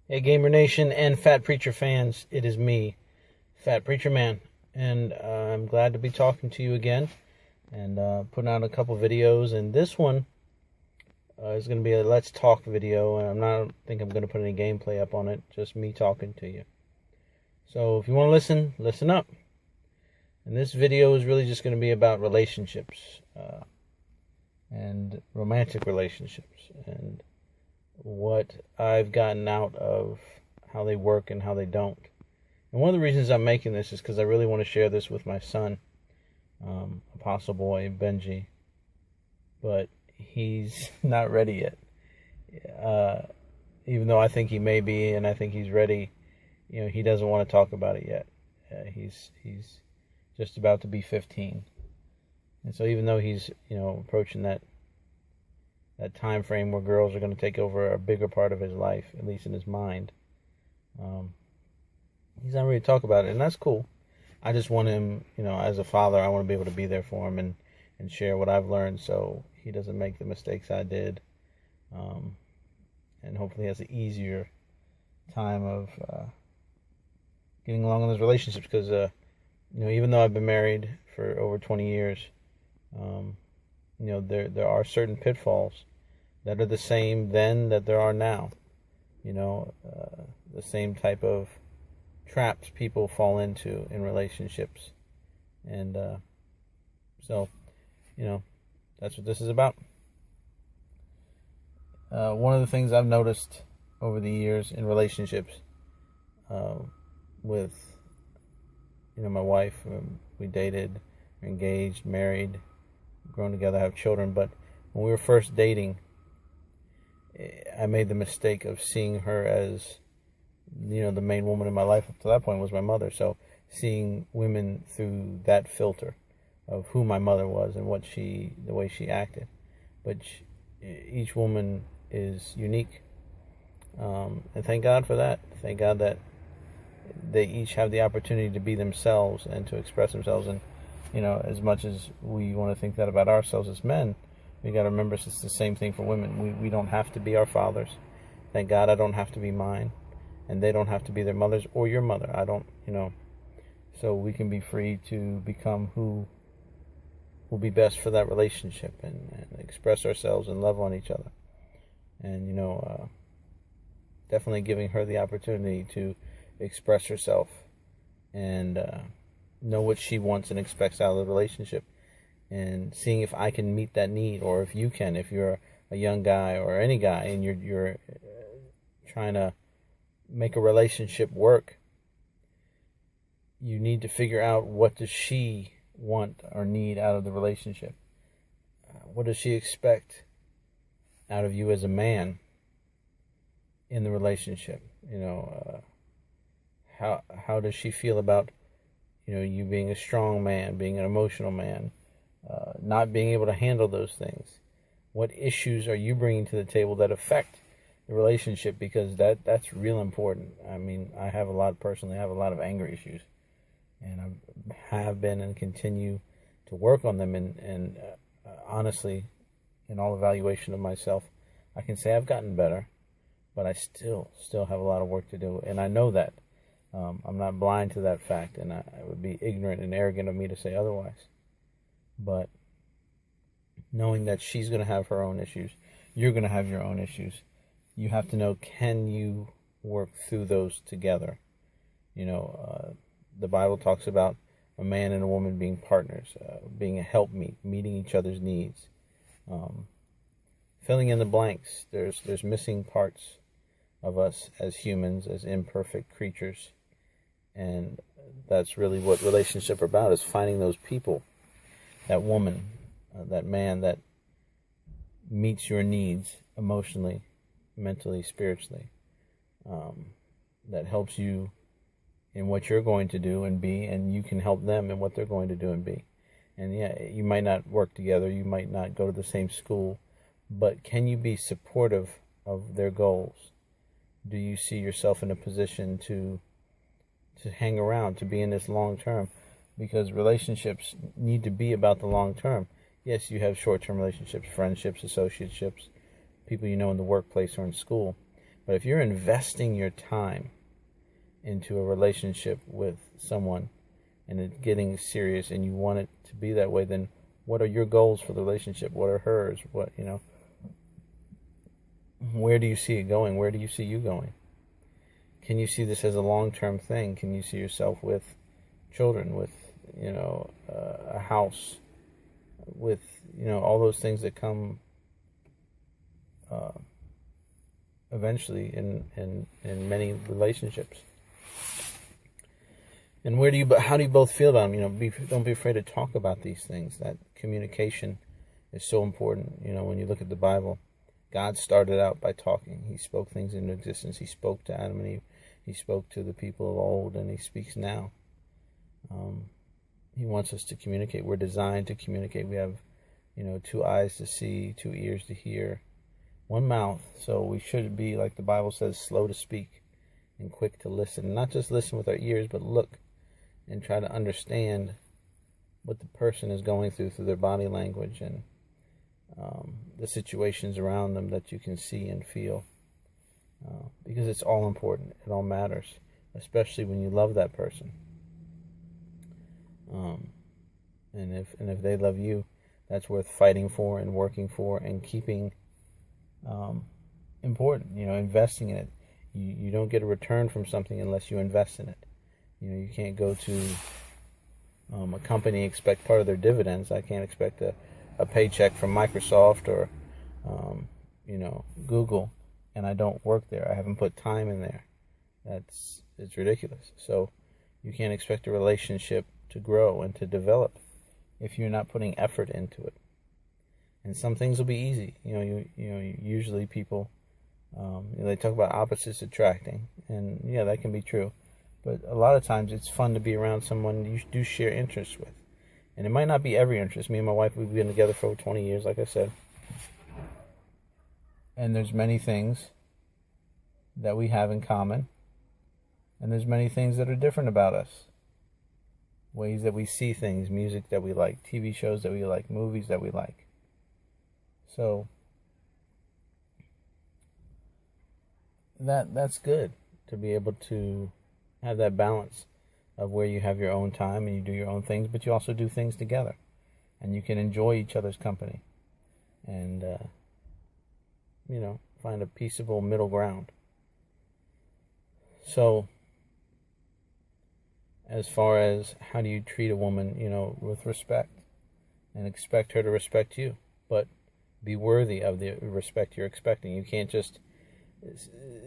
Hey, Gamer Nation and Fat Preacher fans, it is me, Fat Preacher Man, and I'm glad to be talking to you again and putting out a couple videos. And this one is going to be a Let's Talk video, and I don't think I'm going to put any gameplay up on it, just me talking to you. So if you want to listen, listen up. And this video is really just going to be about relationships and romantic relationships and what I've gotten out of how they work and how they don't. And one of the reasons I'm making this is because I really want to share this with my son, Apostle Boy Benji, but he's not ready yet. Even though I think he may be, and I think he's ready, he doesn't want to talk about it yet. He's just about to be 15, and so even though he's approaching that time frame where girls are going to take over a bigger part of his life, at least in his mind, he's not ready to talk about it, and that's cool. I just want him, as a father, I want to be able to be there for him and share what I've learned so he doesn't make the mistakes I did, and hopefully has an easier time of getting along in those relationships, because even though I've been married for over 20 years, there are certain pitfalls that are the same then that there are now. The same type of traps people fall into in relationships. And so, that's what this is about. One of the things I've noticed over the years in relationships with, my wife, we dated, engaged, married, grown together, have children, but when we were first dating, I made the mistake of seeing her as, the main woman in my life up to that point was my mother. So seeing women through that filter of who my mother was and the way she acted. But each woman is unique, and thank God for that. Thank God that they each have the opportunity to be themselves and to express themselves. And as much as we want to think that about ourselves as men, we got to remember it's the same thing for women. We don't have to be our fathers. Thank God I don't have to be mine, and they don't have to be their mothers or your mother. I don't, so we can be free to become who will be best for that relationship and express ourselves and love on each other. And, definitely giving her the opportunity to express herself and know what she wants and expects out of the relationship, and seeing if I can meet that need, or if you can, if you're a young guy or any guy and you're trying to make a relationship work, you need to figure out what does she want or need out of the relationship. What does she expect out of you as a man in the relationship? How does she feel about you being a strong man, being an emotional man, not being able to handle those things? What issues are you bringing to the table that affect the relationship? Because that's real important. I mean, I have a lot of anger issues, and I have been and continue to work on them. And honestly, in all evaluation of myself, I can say I've gotten better, but I still have a lot of work to do, and I know that. I'm not blind to that fact, and it would be ignorant and arrogant of me to say otherwise. But knowing that she's going to have her own issues, you're going to have your own issues, you have to know, can you work through those together? The Bible talks about a man and a woman being partners, being a helpmeet, meeting each other's needs, filling in the blanks. There's missing parts of us as humans, as imperfect creatures. And that's really what relationships are about, is finding those people, that woman, that man that meets your needs emotionally, mentally, spiritually, that helps you in what you're going to do and be, and you can help them in what they're going to do and be. And yeah, you might not work together, you might not go to the same school, but can you be supportive of their goals? Do you see yourself in a position to hang around, to be in this long term? Because relationships need to be about the long term. Yes, you have short-term relationships, friendships, associateships, people in the workplace or in school, But if you're investing your time into a relationship with someone and it's getting serious and you want it to be that way, then what are your goals for the relationship? What are hers? What, where do you see it going? Where do you see you going? Can you see this as a long-term thing? Can you see yourself with children, with, a house, with, all those things that come eventually in many relationships? And how do you both feel about them? Don't be afraid to talk about these things. That communication is so important. When you look at the Bible, God started out by talking. He spoke things into existence. He spoke to Adam and Eve. He spoke to the people of old, and he speaks now. He wants us to communicate. We're designed to communicate. We have, 2 eyes to see, 2 ears to hear, 1 mouth. So we should be, like the Bible says, slow to speak and quick to listen. Not just listen with our ears, but look and try to understand what the person is going through their body language and the situations around them that you can see and feel. Because it's all important. It all matters, especially when you love that person. And if they love you, that's worth fighting for and working for and keeping important. Investing in it. You don't get a return from something unless you invest in it. You can't go to a company and expect part of their dividends. I can't expect a paycheck from Microsoft or Google, and I don't work there. I haven't put time in there. It's ridiculous. So you can't expect a relationship to grow and to develop if you're not putting effort into it. And some things will be easy. Usually people they talk about opposites attracting, and yeah, that can be true. But a lot of times it's fun to be around someone you do share interests with. And it might not be every interest. Me and my wife, we've been together for over 20 years, like I said. And there's many things that we have in common. And there's many things that are different about us. Ways that we see things, music that we like, TV shows that we like, movies that we like. So that's good to be able to have that balance of where you have your own time and you do your own things, but you also do things together, and you can enjoy each other's company, and find a peaceable middle ground. So, as far as how do you treat a woman, with respect, and expect her to respect you, but be worthy of the respect you're expecting. You can't just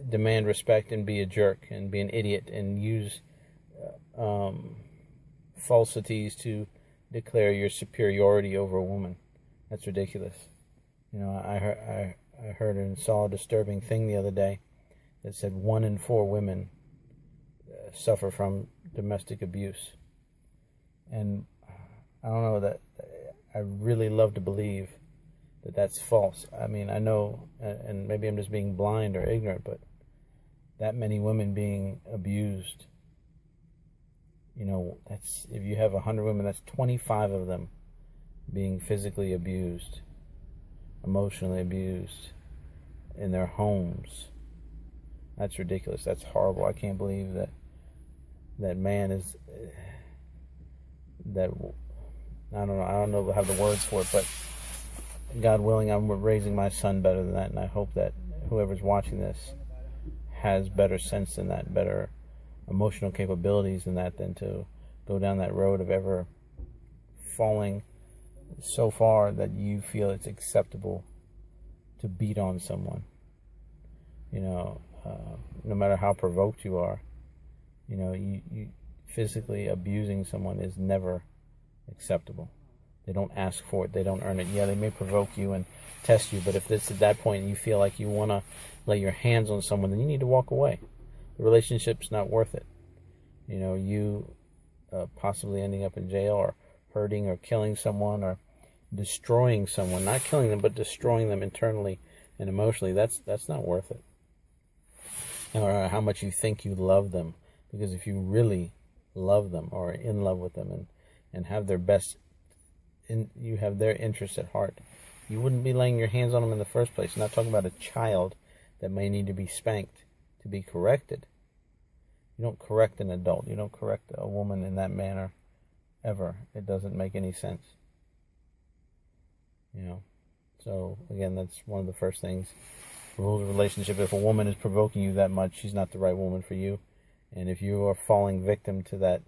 demand respect and be a jerk and be an idiot and use falsities to declare your superiority over a woman. That's ridiculous. I heard and saw a disturbing thing the other day that said 1 in 4 women suffer from domestic abuse. And I don't know, that I really love to believe that that's false. I mean, I know, and maybe I'm just being blind or ignorant, but that many women being abused, that's, if you have 100 women, that's 25 of them being physically abused, emotionally abused in their homes. That's ridiculous. That's horrible. I can't believe that man is, that, I don't know how the words for it, but God willing, I'm raising my son better than that, and I hope that whoever's watching this has better sense than that, better emotional capabilities than that, than to go down that road of ever falling so far that you feel it's acceptable to beat on someone. No matter how provoked you are, you physically abusing someone is never acceptable. They don't ask for it. They don't earn it. Yeah, they may provoke you and test you, but if it's at that point and you feel like you want to lay your hands on someone, then you need to walk away. The relationship's not worth it. You possibly ending up in jail or hurting or killing someone or destroying someone, not killing them, but destroying them internally and emotionally, that's not worth it. Or how much you think you love them. Because if you really love them or are in love with them and have their best, you have their interests at heart, you wouldn't be laying your hands on them in the first place. I'm not talking about a child that may need to be spanked to be corrected. You don't correct an adult. You don't correct a woman in that manner ever. It doesn't make any sense. So again, that's one of the first things. Rules of relationship. If a woman is provoking you that much, she's not the right woman for you. And if you are falling victim to that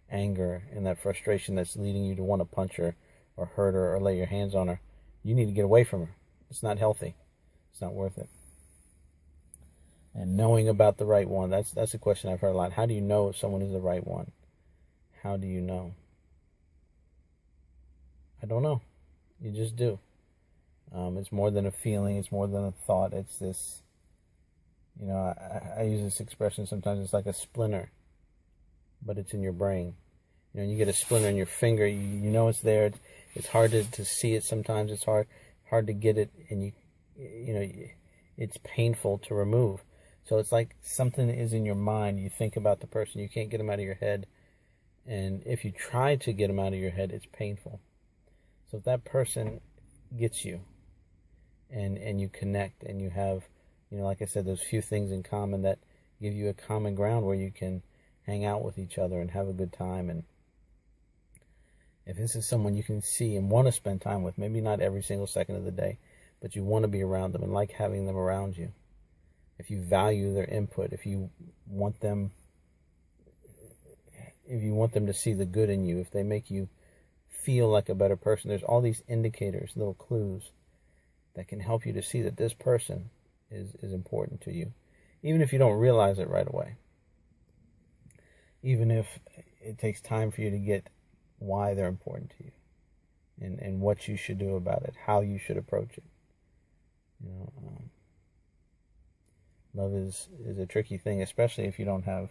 anger and that frustration that's leading you to want to punch her or hurt her or lay your hands on her, you need to get away from her. It's not healthy. It's not worth it. And knowing about the right one, that's a question I've heard a lot. How do you know if someone is the right one? How do you know? I don't know. You just do. It's more than a feeling. It's more than a thought. It's this, I use this expression sometimes. It's like a splinter, but it's in your brain. You get a splinter in your finger. You know it's there. It's hard to see it sometimes. It's hard to get it, and it's painful to remove. So it's like something is in your mind. You think about the person. You can't get them out of your head. And if you try to get them out of your head, it's painful. So if that person gets you and you connect and you have, like I said, those few things in common that give you a common ground where you can hang out with each other and have a good time. And if this is someone you can see and want to spend time with, maybe not every single second of the day, but you want to be around them and like having them around you. If you value their input, if you want them to see the good in you, if they make you feel like a better person, there's all these indicators, little clues that can help you to see that this person is important to you, even if you don't realize it right away. Even if it takes time for you to get why they're important to you and what you should do about it, how you should approach it. Love is a tricky thing, especially if you don't have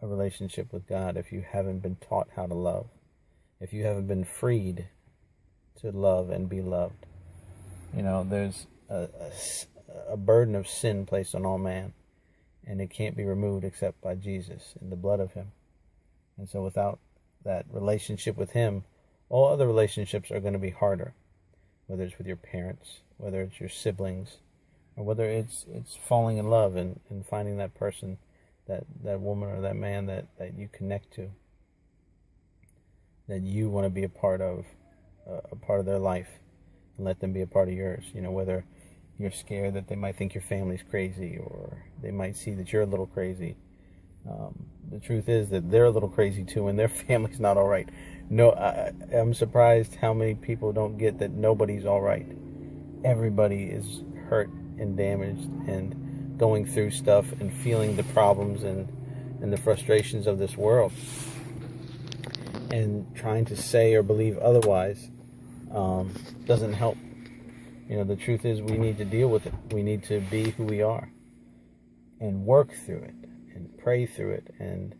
a relationship with God, if you haven't been taught how to love, if you haven't been freed to love and be loved. There's a burden of sin placed on all man, and it can't be removed except by Jesus and the blood of him. And so without that relationship with him, all other relationships are going to be harder, whether it's with your parents, whether it's your siblings, or whether it's falling in love and finding that person, that woman or that man that you connect to, that you want to be a part of their life and let them be a part of yours. Whether you're scared that they might think your family's crazy or they might see that you're a little crazy. The truth is that they're a little crazy too and their family's not all right. No, I'm surprised how many people don't get that nobody's all right. Everybody is hurt and damaged and going through stuff and feeling the problems and the frustrations of this world. And trying to say or believe otherwise doesn't help. The truth is we need to deal with it. We need to be who we are and work through it and pray through it and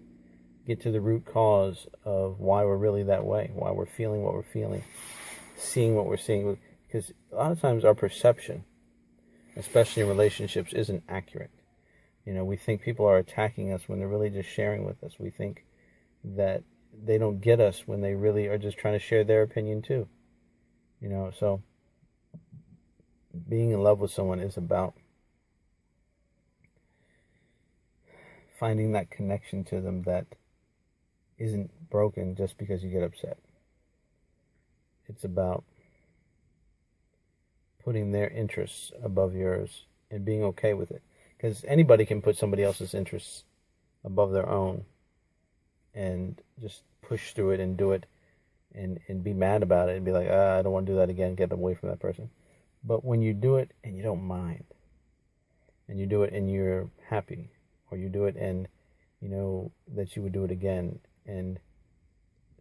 get to the root cause of why we're really that way, why we're feeling what we're feeling, seeing what we're seeing. Because a lot of times our perception, especially in relationships, isn't accurate. We think people are attacking us when they're really just sharing with us. We think that they don't get us when they really are just trying to share their opinion too. So being in love with someone is about finding that connection to them that isn't broken just because you get upset. It's about putting their interests above yours and being okay with it. Because anybody can put somebody else's interests above their own and just push through it and do it and be mad about it and be like, I don't want to do that again, get away from that person. But when you do it and you don't mind, and you do it and you're happy, or you do it and you know that you would do it again, and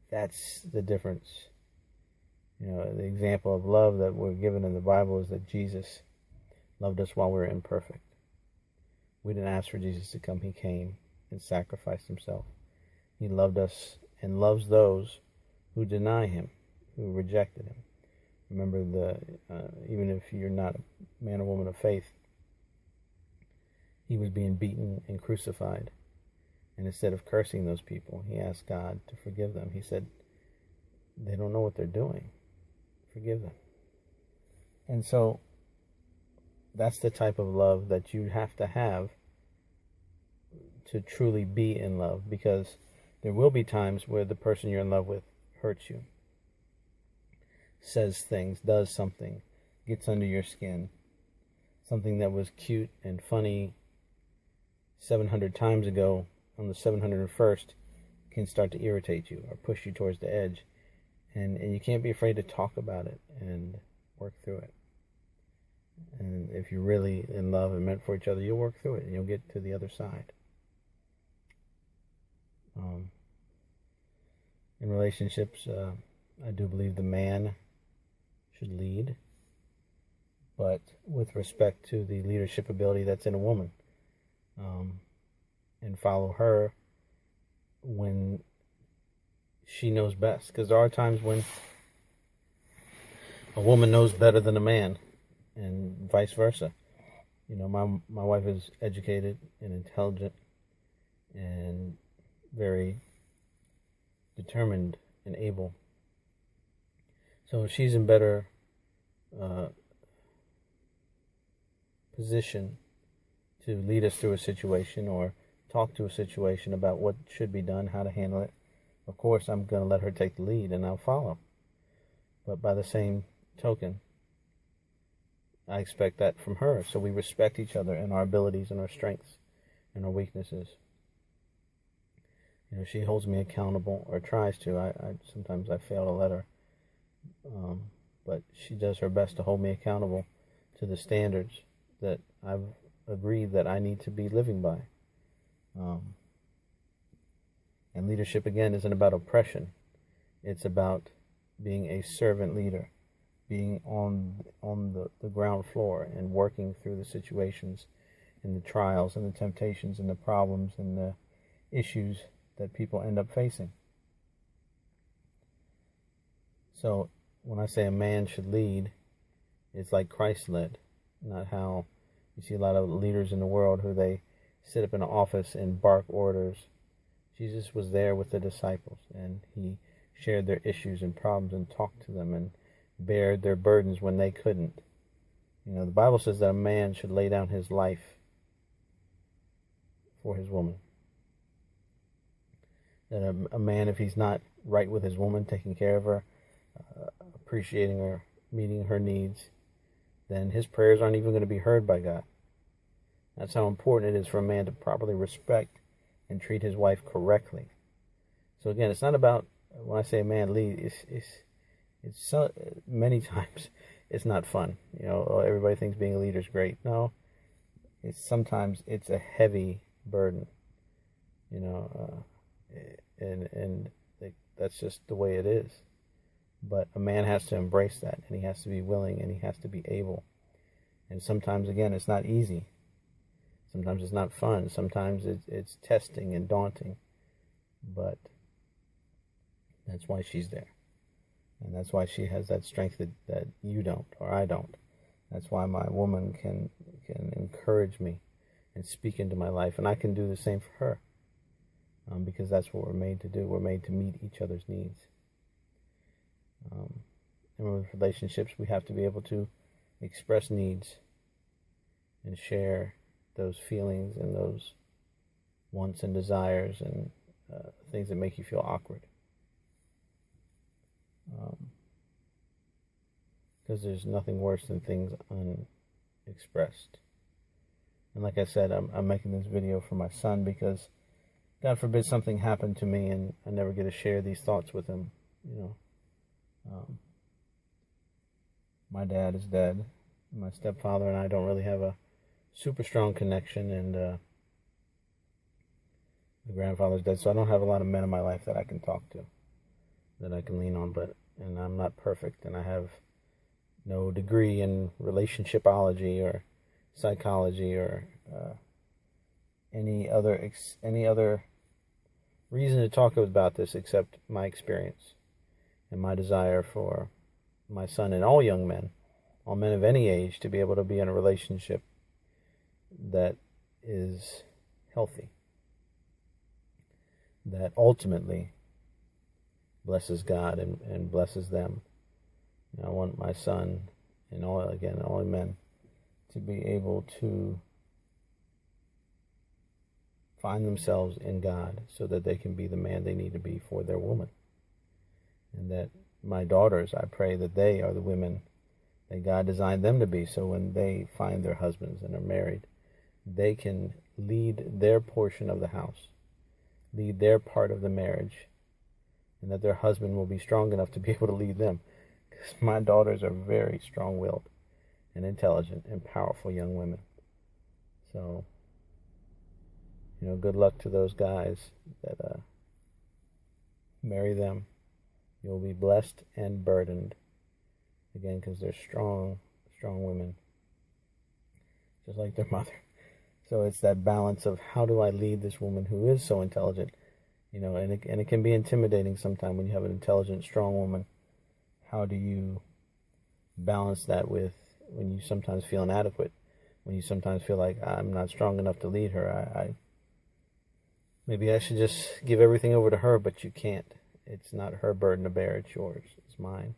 that's the difference. The example of love that we're given in the Bible is that Jesus loved us while we were imperfect. We didn't ask for Jesus to come. He came and sacrificed himself. He loved us and loves those who deny him, who rejected him. Remember, even if you're not a man or woman of faith, he was being beaten and crucified. And instead of cursing those people, he asked God to forgive them. He said, they don't know what they're doing. Forgive them. And so that's the type of love that you have to truly be in love, because there will be times where the person you're in love with hurts you, says things, does something, gets under your skin. Something that was cute and funny 700 times ago on the 701st can start to irritate you or push you towards the edge. And you can't be afraid to talk about it and work through it. And if you're really in love and meant for each other, you'll work through it and you'll get to the other side. In relationships, I do believe the man should lead, but with respect to the leadership ability that's in a woman, and follow her when she knows best. Because there are times when a woman knows better than a man, and vice versa. You know, my wife is educated and intelligent and very determined and able. So she's in better position to lead us through a situation or talk to a situation about what should be done, how to handle it. Of course, I'm going to let her take the lead and I'll follow. But by the same token, I expect that from her. So we respect each other and our abilities and our strengths and our weaknesses. You know, she holds me accountable, or tries to. Sometimes I fail to let her. But she does her best to hold me accountable to the standards that I've agreed that I need to be living by. And leadership, again, isn't about oppression. It's about being a servant leader, being on the ground floor and working through the situations and the trials and the temptations and the problems and the issues that people end up facing. So when I say a man should lead, it's like Christ led, not how you see a lot of leaders in the world who they sit up in an office and bark orders. Jesus was there with the disciples, and he shared their issues and problems and talked to them and bared their burdens when they couldn't. You know, the Bible says that a man should lay down his life for his woman. That a man, if he's not right with his woman, taking care of her, appreciating her, meeting her needs, then his prayers aren't even going to be heard by God. That's how important it is for a man to properly respect and treat his wife correctly. So again, it's not about, when I say a man lead, it's so, many times it's not fun. You know, everybody thinks being a leader is great. No, sometimes it's a heavy burden. You know, and that's just the way it is. But a man has to embrace that, and he has to be willing, and he has to be able. And sometimes, again, it's not easy. Sometimes it's not fun. Sometimes it's testing and daunting. But that's why she's there. And that's why she has that strength that you don't, or I don't. That's why my woman can encourage me and speak into my life. And I can do the same for her. Because that's what we're made to do. We're made to meet each other's needs. And with relationships, we have to be able to express needs and share those feelings and those wants and desires and things that make you feel awkward. Because there's nothing worse than things unexpressed. And like I said, I'm making this video for my son because God forbid something happened to me and I never get to share these thoughts with him. You know, my dad is dead. My stepfather and I don't really have a super strong connection, and my grandfather's dead, so I don't have a lot of men in my life that I can talk to, that I can lean on. And I'm not perfect, and I have no degree in relationshipology or psychology or any other reason to talk about this except my experience and my desire for my son and all young men, all men of any age, to be able to be in a relationship that is healthy, that ultimately blesses God and blesses them. You know, I want my son and all men to be able to find themselves in God so that they can be the man they need to be for their woman. And that my daughters, I pray that they are the women that God designed them to be, so when they find their husbands and are married, they can lead their portion of the house, lead their part of the marriage, and that their husband will be strong enough to be able to lead them. Because my daughters are very strong-willed and intelligent and powerful young women. So, good luck to those guys that marry them. You'll be blessed and burdened. Again, because they're strong women, just like their mother. So it's that balance of, how do I lead this woman who is so intelligent? And it can be intimidating sometimes when you have an intelligent, strong woman. How do you balance that with when you sometimes feel inadequate, when you sometimes feel like, I'm not strong enough to lead her. Maybe I should just give everything over to her, but you can't. It's not her burden to bear, it's yours, it's mine.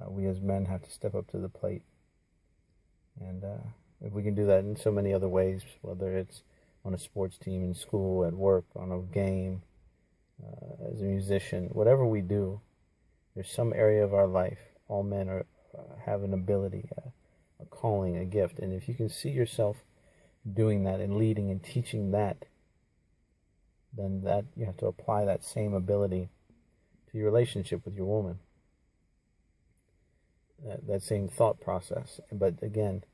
We as men have to step up to the plate. And if we can do that in so many other ways, whether it's on a sports team, in school, at work, on a game, as a musician, whatever we do, there's some area of our life, all men have an ability, a calling, a gift. And if you can see yourself doing that and leading and teaching that, then that you have to apply that same ability to your relationship with your woman. That same thought process. But again,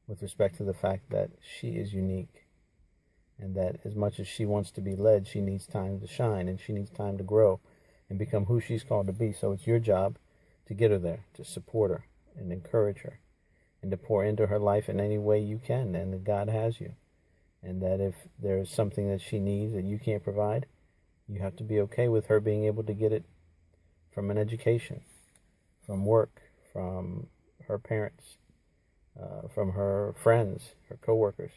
with respect to the fact that she is unique, and that as much as she wants to be led, she needs time to shine, and she needs time to grow and become who she's called to be. So it's your job to get her there, to support her and encourage her, and to pour into her life in any way you can, and that God has you. And that if there's something that she needs that you can't provide, you have to be okay with her being able to get it from an education, from work, from her parents, from her friends, her coworkers.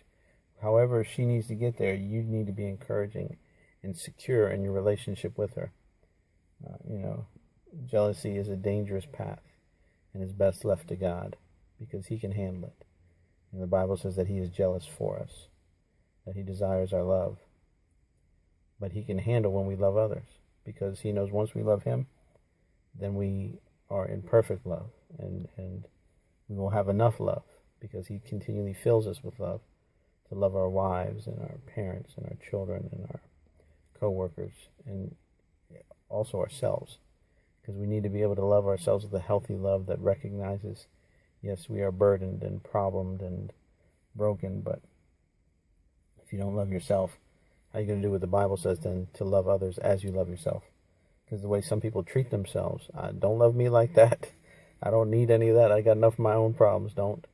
However she needs to get there, you need to be encouraging and secure in your relationship with her. Jealousy is a dangerous path and is best left to God, because he can handle it. And the Bible says that he is jealous for us, that he desires our love. But he can handle when we love others, because he knows once we love him, then we are in perfect love, and we will have enough love, because he continually fills us with love to love our wives and our parents and our children and our co-workers, and also ourselves, because we need to be able to love ourselves with a healthy love that recognizes, yes, we are burdened and problemed and broken, but if you don't love yourself, how are you going to do what the Bible says then, to love others as you love yourself? Because the way some people treat themselves, don't love me like that. I don't need any of that. I got enough of my own problems. Don't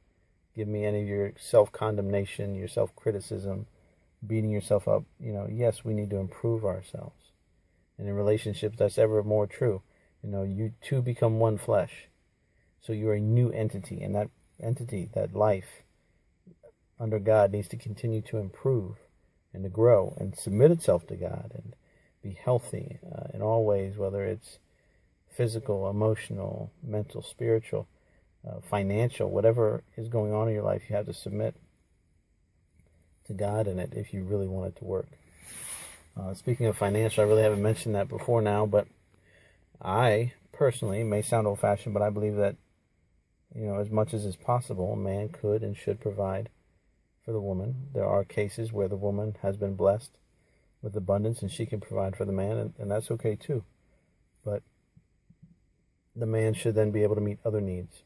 give me any of your self-condemnation, your self-criticism, beating yourself up. Yes, we need to improve ourselves. And in relationships, that's ever more true. You two become one flesh. So you're a new entity, and that entity, that life under God, needs to continue to improve and to grow and submit itself to God and be healthy in all ways, whether it's physical, emotional, mental, spiritual, financial, whatever is going on in your life, you have to submit to God in it if you really want it to work. Speaking of financial, I really haven't mentioned that before now, but I personally, may sound old-fashioned, but I believe that, as much as is possible, a man could and should provide for the woman. There are cases where the woman has been blessed with abundance and she can provide for the man, and that's okay too. But the man should then be able to meet other needs.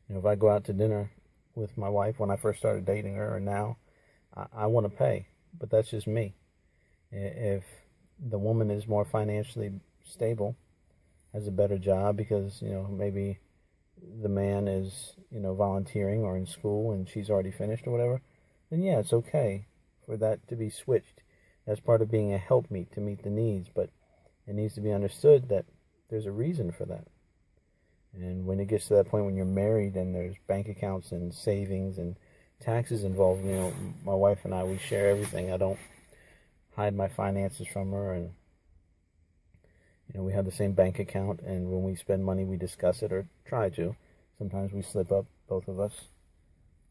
If I go out to dinner with my wife when I first started dating her, or now, I want to pay, but that's just me. If the woman is more financially stable, has a better job because, maybe the man is, volunteering or in school and she's already finished or whatever, then yeah, it's okay for that to be switched. That's part of being a helpmeet to meet the needs, but it needs to be understood that there's a reason for that. And when it gets to that point when you're married and there's bank accounts and savings and taxes involved, my wife and I, we share everything. I don't hide my finances from her, and we have the same bank account, and when we spend money we discuss it, or try to. Sometimes we slip up, both of us,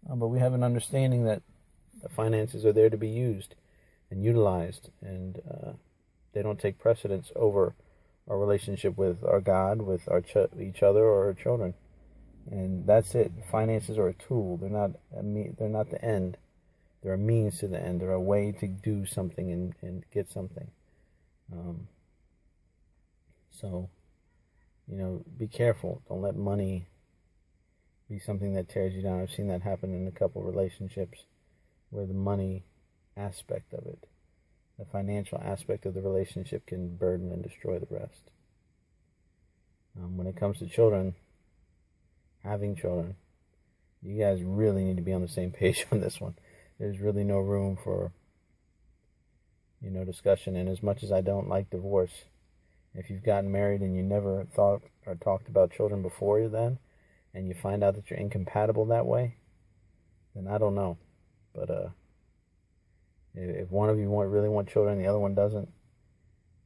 But we have an understanding that the finances are there to be used and utilized, and they don't take precedence over our relationship with our God, with each other, or our children. And that's it. Finances are a tool. They're not the end. They're a means to the end. They're a way to do something and get something. So, be careful. Don't let money be something that tears you down. I've seen that happen in a couple relationships where the money aspect of it, the financial aspect of the relationship, can burden and destroy the rest. When it comes to children, having children, you guys really need to be on the same page on this one. There's really no room for, discussion. And as much as I don't like divorce, if you've gotten married and you never thought or talked about children before then, and you find out that you're incompatible that way, then I don't know. But if one of you really want children and the other one doesn't,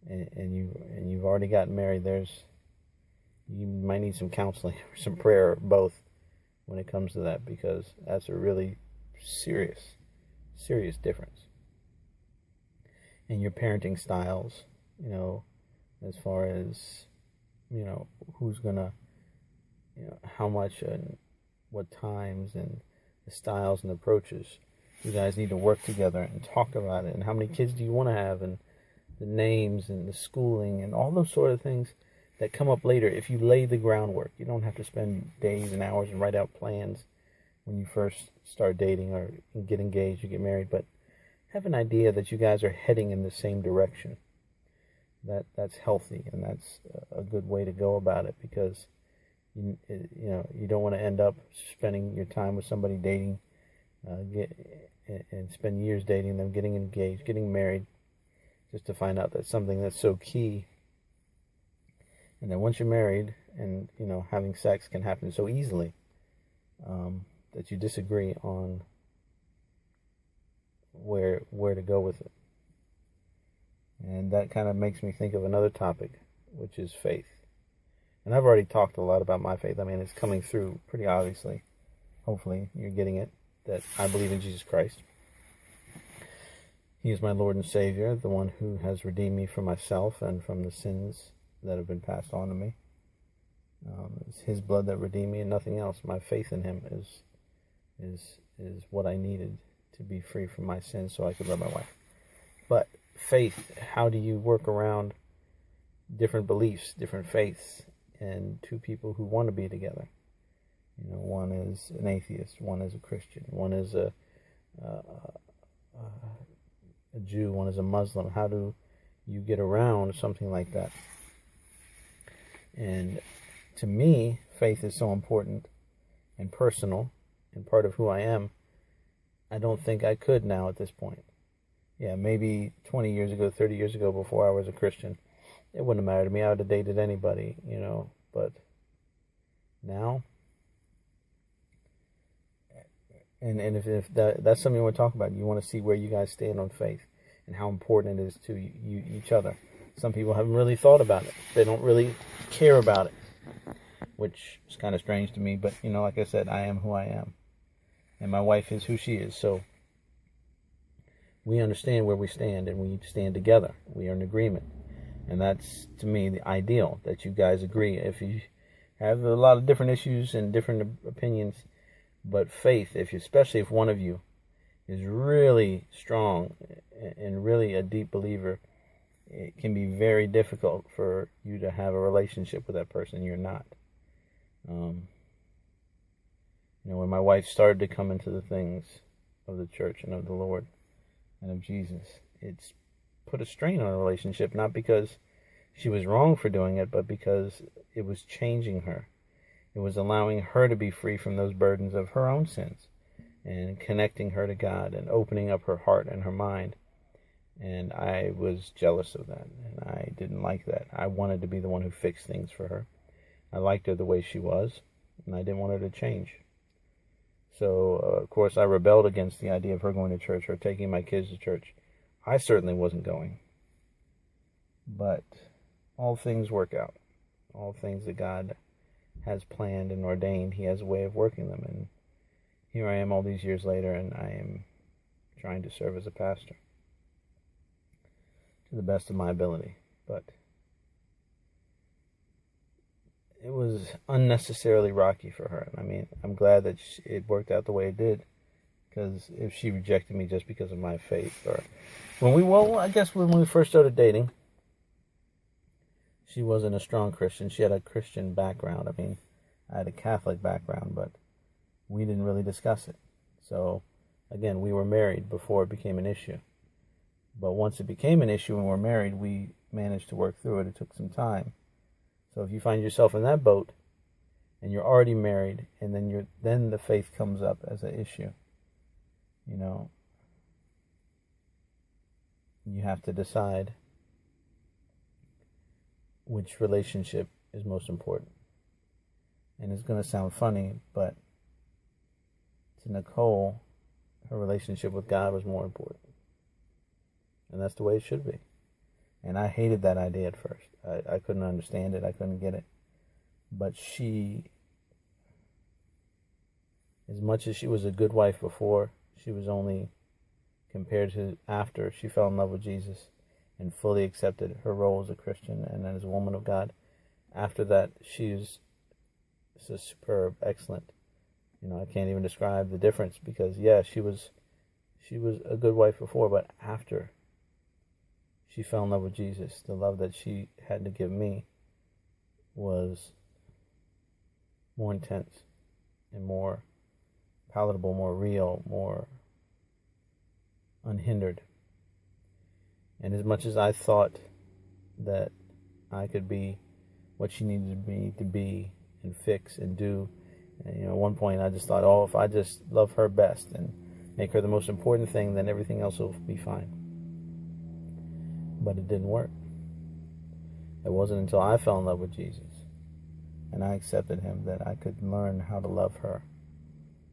and you've already gotten married, you might need some counseling or some prayer, or both, when it comes to that, because that's a really serious difference in your parenting styles, as far as, who's gonna, how much and what times, and the styles and approaches. You guys need to work together and talk about it, and how many kids do you want to have, and the names and the schooling and all those sort of things that come up later. If you lay the groundwork, you don't have to spend days and hours and write out plans when you first start dating or get engaged or get married, but have an idea that you guys are heading in the same direction. That's healthy, and that's a good way to go about it, because you don't want to end up spending your time with somebody dating, and spend years dating them, getting engaged, getting married, just to find out that something that's so key. And then once you're married, and having sex can happen so easily, that you disagree on where to go with it. And that kind of makes me think of another topic, which is faith. And I've already talked a lot about my faith. I mean, it's coming through pretty obviously. Hopefully you're getting it, that I believe in Jesus Christ. He is my Lord and Savior, the one who has redeemed me from myself and from the sins that have been passed on to me. It's His blood that redeemed me, and nothing else. My faith in Him is what I needed to be free from my sins, so I could love my wife. But faith, how do you work around different beliefs, different faiths, and two people who want to be together? One is an atheist, one is a Christian, one is a Jew, one is a Muslim. How do you get around something like that? And to me, faith is so important and personal and part of who I am. I don't think I could now at this point. Yeah, maybe 20 years ago, 30 years ago, before I was a Christian, it wouldn't have mattered to me. I would have dated anybody, but now, and if that's something you want to talk about, you want to see where you guys stand on faith and how important it is to each other. Some people haven't really thought about it. They don't really care about it, which is kind of strange to me. But, like I said, I am who I am, and my wife is who she is. So we understand where we stand, and we stand together. We are in agreement. And that's, to me, the ideal, that you guys agree. If you have a lot of different issues and different opinions, but faith, especially if one of you is really strong and really a deep believer, it can be very difficult for you to have a relationship with that person you're not. When my wife started to come into the things of the church and of the Lord and of Jesus, it's put a strain on a relationship, not because she was wrong for doing it, but because it was changing her. It was allowing her to be free from those burdens of her own sins, and connecting her to God, and opening up her heart and her mind. And I was jealous of that, and I didn't like that. I wanted to be the one who fixed things for her. I liked her the way she was, and I didn't want her to change. So, of course, I rebelled against the idea of her going to church or taking my kids to church. I certainly wasn't going. But all things work out. All things that God has planned and ordained, He has a way of working them. And here I am all these years later, and I am trying to serve as a pastor to the best of my ability. But it was unnecessarily rocky for her. I mean, I'm glad that it worked out the way it did, because if she rejected me just because of my faith, or when we first started dating, she wasn't a strong Christian. She had a Christian background. I mean, I had a Catholic background, but we didn't really discuss it. So, again, we were married before it became an issue. But once it became an issue and we were married, we managed to work through it. It took some time. So if you find yourself in that boat and you're already married, and then the faith comes up as an issue, you have to decide which relationship is most important. And it's going to sound funny, but to Nicole, her relationship with God was more important. And that's the way it should be. And I hated that idea at first. I couldn't understand it. I couldn't get it. But she, as much as she was a good wife before, she was only, compared to after she fell in love with Jesus and fully accepted her role as a Christian and as a woman of God. After that, she's superb, excellent. I can't even describe the difference, because she was a good wife before, but after she fell in love with Jesus, the love that she had to give me was more intense and more palatable, more real, more unhindered. And as much as I thought that I could be what she needed me to be and fix and do, and, at one point I just thought, if I just love her best and make her the most important thing, then everything else will be fine. But it didn't work. It wasn't until I fell in love with Jesus and I accepted him that I could learn how to love her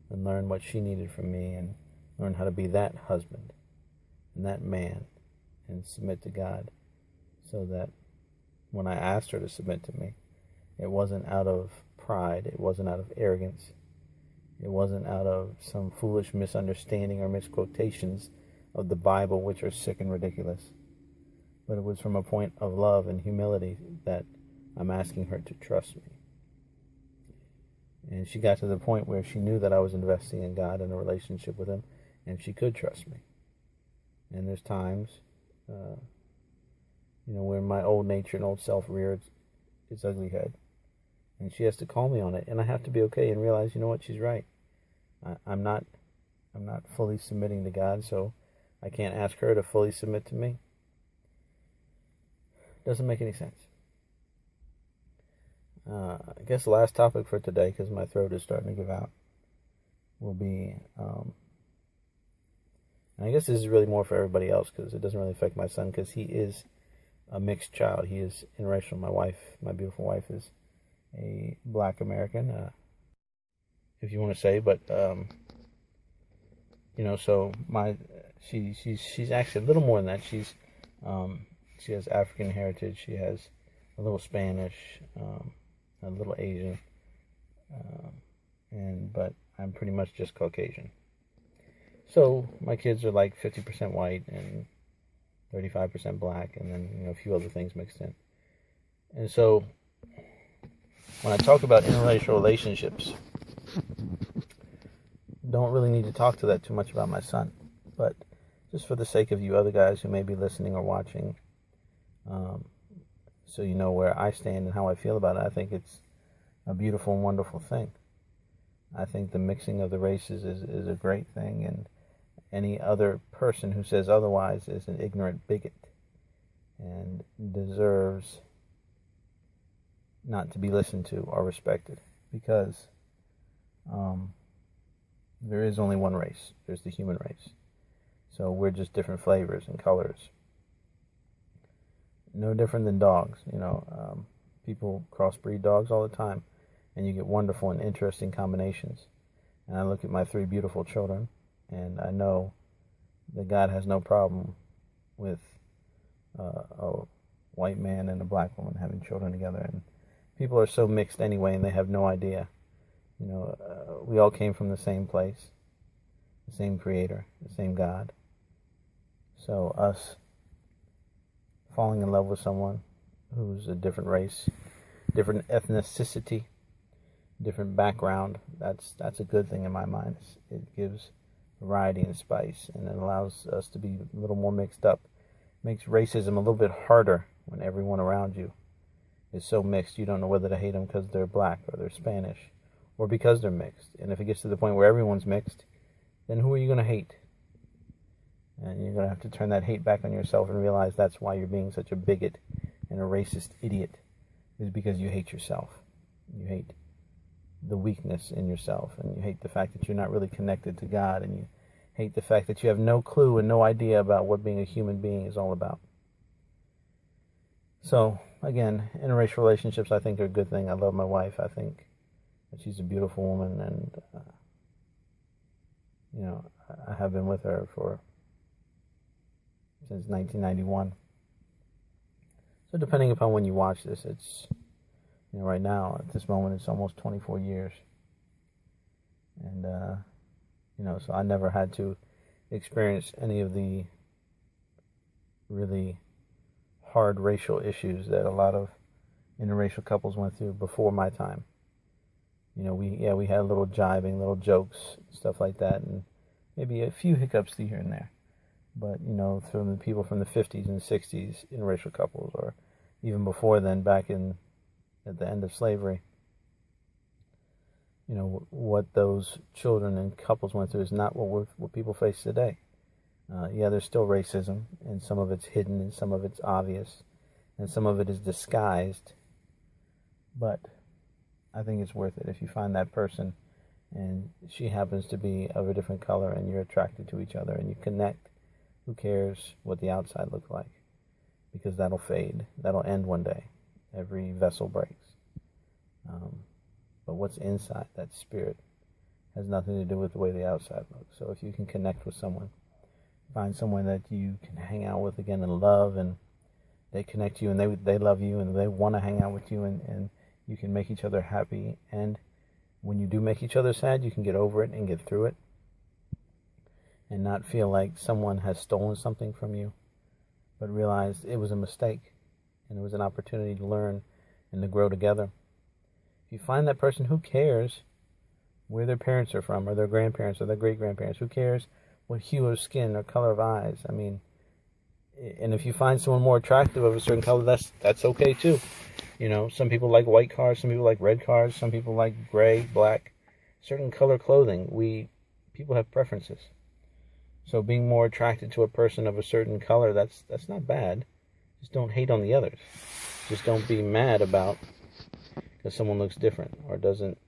and learn what she needed from me and learn how to be that husband and that man and submit to God, so that when I asked her to submit to me, it wasn't out of pride, it wasn't out of arrogance, it wasn't out of some foolish misunderstanding or misquotations of the Bible, which are sick and ridiculous, but it was from a point of love and humility that I'm asking her to trust me. And she got to the point where she knew that I was investing in God and a relationship with him, and she could trust me. And there's times, when my old nature and old self rears its ugly head, and she has to call me on it, and I have to be okay and realize, she's right. I'm not fully submitting to God, so I can't ask her to fully submit to me. Doesn't make any sense. I guess the last topic for today, because my throat is starting to give out, will be, and I guess this is really more for everybody else, because it doesn't really affect my son, because he is a mixed child. He is interracial. My beautiful wife, is a Black American, if you want to say, but so she's actually a little more than that. She has African heritage. She has a little Spanish, a little Asian, but I'm pretty much just Caucasian. So my kids are like 50% white and 35% black, and then a few other things mixed in. And so when I talk about interracial relationships, don't really need to talk to that too much about my son, but just for the sake of you other guys who may be listening or watching, so you know where I stand and how I feel about it, I think it's a beautiful and wonderful thing. I think the mixing of the races is a great thing, and any other person who says otherwise is an ignorant bigot and deserves not to be listened to or respected, because there is only one race. There's the human race. So we're just different flavors and colors. No different than dogs. People crossbreed dogs all the time, and you get wonderful and interesting combinations. And I look at my 3 beautiful children, and I know that God has no problem with a white man and a black woman having children together. And people are so mixed anyway, and they have no idea. We all came from the same place, the same creator, the same God. So us falling in love with someone who's a different race, different ethnicity, different background, that's a good thing in my mind. It gives variety and spice, and it allows us to be a little more mixed up. Makes racism a little bit harder when everyone around you is so mixed you don't know whether to hate them because they're black or they're Spanish or because they're mixed. And if it gets to the point where everyone's mixed, then who are you going to hate? And you're going to have to turn that hate back on yourself and realize that's why you're being such a bigot and a racist idiot, is because you hate yourself. You hate the weakness in yourself, and you hate the fact that you're not really connected to God, and you hate the fact that you have no clue and no idea about what being a human being is all about. So, again, interracial relationships I think are a good thing. I love my wife. I think that she's a beautiful woman, and I have been with her since 1991. So depending upon when you watch this, it's, right now, at this moment, it's almost 24 years. And, so I never had to experience any of the really hard racial issues that a lot of interracial couples went through before my time. We had a little jibing, little jokes, stuff like that, and maybe a few hiccups here and there. But, from the people from the 50s and 60s, interracial couples, or even before then, back at the end of slavery, what those children and couples went through is not what people face today. There's still racism, and some of it's hidden, and some of it's obvious, and some of it is disguised. But I think it's worth it if you find that person, and she happens to be of a different color, and you're attracted to each other, and you connect. Who cares what the outside looks like? Because that'll fade. That'll end one day. Every vessel breaks. But what's inside, that spirit, has nothing to do with the way the outside looks. So if you can connect with someone, find someone that you can hang out with again and love, and they connect you, and they love you, and they want to hang out with you, and you can make each other happy. And when you do make each other sad, you can get over it and get through it, and not feel like someone has stolen something from you, but realize it was a mistake, and it was an opportunity to learn and to grow together. If you find that person, who cares where their parents are from, or their grandparents, or their great-grandparents? Who cares what hue of skin or color of eyes? I mean, and if you find someone more attractive of a certain color, that's okay too. Some people like white cars, some people like red cars, some people like gray, black, certain color clothing. People have preferences. So being more attracted to a person of a certain color, that's not bad. Just don't hate on the others. Just don't be mad about because someone looks different or doesn't,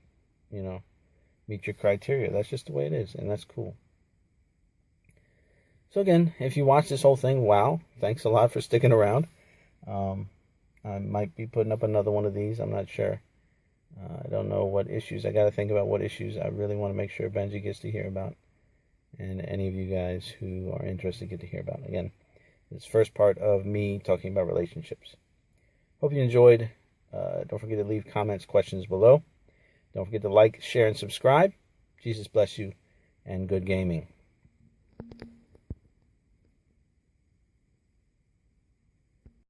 meet your criteria. That's just the way it is, and that's cool. So again, if you watch this whole thing, wow, thanks a lot for sticking around. I might be putting up another one of these. I'm not sure. I don't know what issues. I got to think about what issues I really want to make sure Benji gets to hear about, and any of you guys who are interested get to hear about. Again, this first part of me talking about relationships. Hope you enjoyed. Don't forget to leave comments, questions below. Don't forget to like, share, and subscribe. Jesus bless you, and good gaming.